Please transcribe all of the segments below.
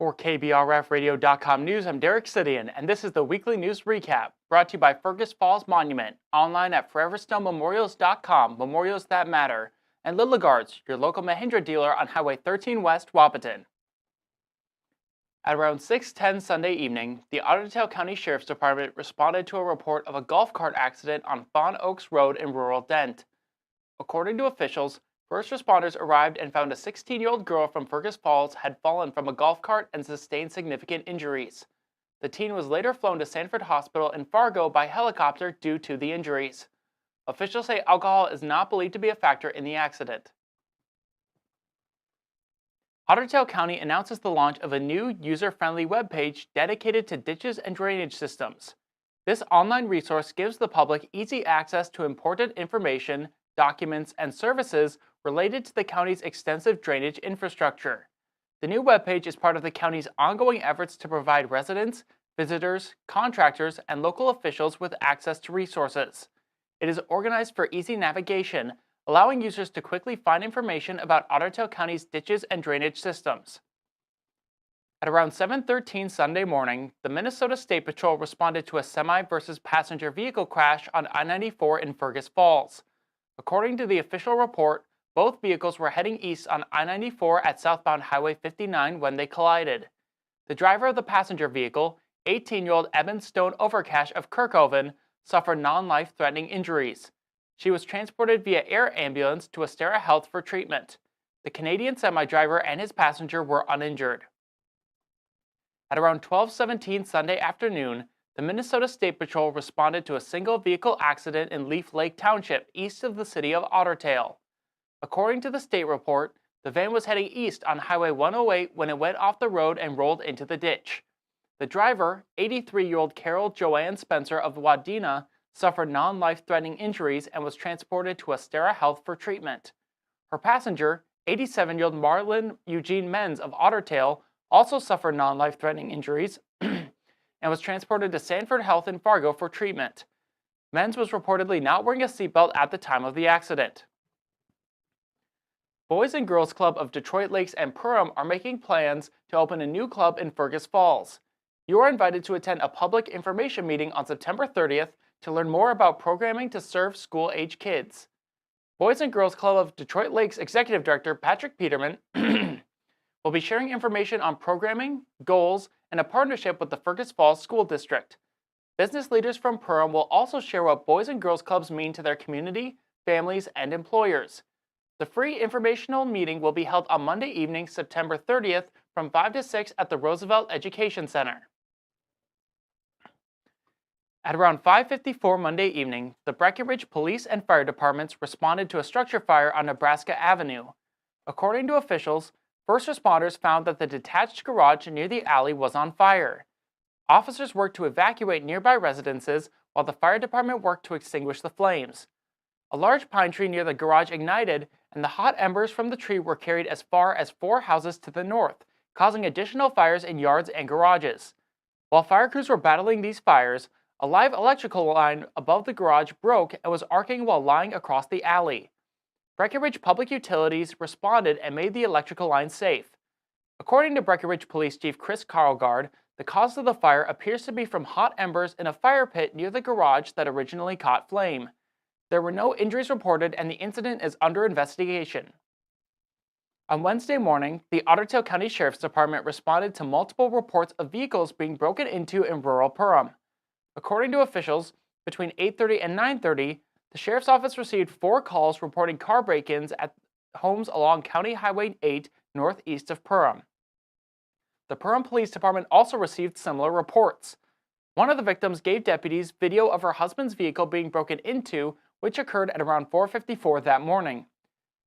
For KBRFradio.com News, I'm Derek Sidian, and this is the weekly news recap, brought to you by Fergus Falls Monument, online at foreverstonememorials.com, memorials that matter, and Lilligards, your local Mahindra dealer on Highway 13 West, Wahpeton. At around 6:10 Sunday evening, the Otter County Sheriff's Department responded to a report of a golf cart accident on Fawn Oaks Road in rural Dent. According to officials, first responders arrived and found a 16-year-old girl from Fergus Falls had fallen from a golf cart and sustained significant injuries. The teen was later flown to Sanford Hospital in Fargo by helicopter due to the injuries. Officials say alcohol is not believed to be a factor in the accident. Otter County announces the launch of a new user-friendly webpage dedicated to ditches and drainage systems. This online resource gives the public easy access to important information, documents, and services related to the county's extensive drainage infrastructure. The new webpage is part of the county's ongoing efforts to provide residents, visitors, contractors, and local officials with access to resources. It is organized for easy navigation, allowing users to quickly find information about Otter County's ditches and drainage systems. At around 7:13 Sunday morning, the Minnesota State Patrol responded to a semi versus passenger vehicle crash on I-94 in Fergus Falls. According to the official report, both vehicles were heading east on I-94 at southbound Highway 59 when they collided. The driver of the passenger vehicle, 18-year-old Eben Stone Overcash of Kirkhoven, suffered non-life-threatening injuries. She was transported via air ambulance to Astera Health for treatment. The Canadian semi-driver and his passenger were uninjured. At around 12:17 Sunday afternoon, the Minnesota State Patrol responded to a single vehicle accident in Leaf Lake Township, east of the city of Ottertail. According to the state report, the van was heading east on Highway 108 when it went off the road and rolled into the ditch. The driver, 83-year-old Carol Joanne Spencer of Wadena, suffered non-life-threatening injuries and was transported to Astera Health for treatment. Her passenger, 87-year-old Marlon Eugene Menz of Ottertail, also suffered non-life-threatening injuries and was transported to Sanford Health in Fargo for treatment. Menz was reportedly not wearing a seatbelt at the time of the accident. Boys and Girls Club of Detroit Lakes and Perham are making plans to open a new club in Fergus Falls. You are invited to attend a public information meeting on September 30th to learn more about programming to serve school-age kids. Boys and Girls Club of Detroit Lakes Executive Director Patrick Peterman will be sharing information on programming, goals, and a partnership with the Fergus Falls School District. Business leaders from Perham will also share what Boys and Girls Clubs mean to their community, families, and employers. The free informational meeting will be held on Monday evening, September 30th from 5 to 6 at the Roosevelt Education Center. At around 5:54 Monday evening, the Breckenridge Police and Fire Departments responded to a structure fire on Nebraska Avenue. According to officials, first responders found that the detached garage near the alley was on fire. Officers worked to evacuate nearby residences while the fire department worked to extinguish the flames. A large pine tree near the garage ignited, and the hot embers from the tree were carried as far as 4 houses to the north, causing additional fires in yards and garages. While fire crews were battling these fires, a live electrical line above the garage broke and was arcing while lying across the alley. Breckenridge Public Utilities responded and made the electrical line safe. According to Breckenridge Police Chief Chris Carlgard, the cause of the fire appears to be from hot embers in a fire pit near the garage that originally caught flame. There were no injuries reported and the incident is under investigation. On Wednesday morning, the Otter County Sheriff's Department responded to multiple reports of vehicles being broken into in rural Perham. According to officials, between 8:30 and 9:30, the Sheriff's Office received 4 calls reporting car break-ins at homes along County Highway 8 northeast of Perham. The Perham Police Department also received similar reports. One of the victims gave deputies video of her husband's vehicle being broken into, which occurred at around 4:54 that morning.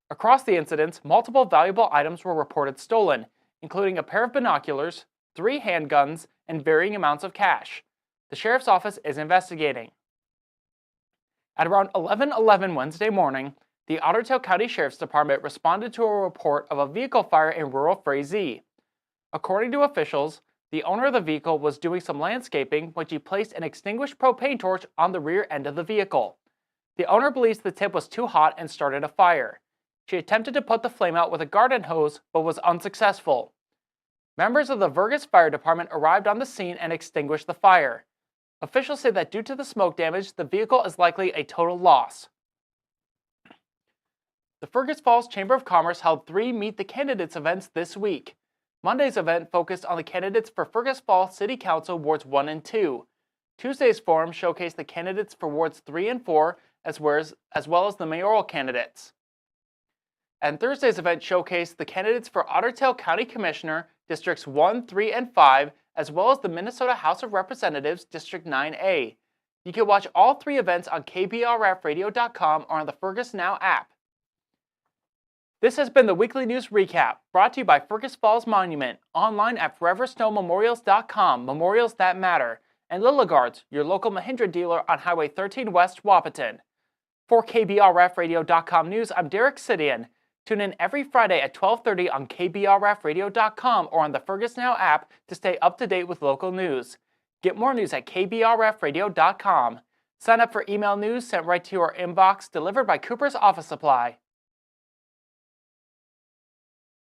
Across the incidents, multiple valuable items were reported stolen, including a pair of binoculars, 3 handguns, and varying amounts of cash. The Sheriff's Office is investigating. At around 11:11 Wednesday morning, the Otter County Sheriff's Department responded to a report of a vehicle fire in rural Frazee. According to officials, the owner of the vehicle was doing some landscaping when she placed an extinguished propane torch on the rear end of the vehicle. The owner believes the tip was too hot and started a fire. She attempted to put the flame out with a garden hose, but was unsuccessful. Members of the Fergus Fire Department arrived on the scene and extinguished the fire. Officials say that due to the smoke damage, the vehicle is likely a total loss. The Fergus Falls Chamber of Commerce held 3 Meet the Candidates events this week. Monday's event focused on the candidates for Fergus Falls City Council Wards 1 and 2. Tuesday's forum showcased the candidates for Wards 3 and 4, as well as the mayoral candidates. And Thursday's event showcased the candidates for Otter Tail County Commissioner, Districts 1, 3, and 5, as well as the Minnesota House of Representatives, District 9A. You can watch all 3 events on kbrfradio.com or on the Fergus Now app. This has been the Weekly News Recap, brought to you by Fergus Falls Monument, online at foreversnowmemorials.com, memorials that matter, and Lilligards, your local Mahindra dealer on Highway 13 West, Wahpeton. For kbrfradio.com News, I'm Derek Sidian. Tune in every Friday at 12:30 on kbrfradio.com or on the Fergus Now app to stay up to date with local news. Get more news at kbrfradio.com. Sign up for email news sent right to your inbox, delivered by Cooper's Office Supply.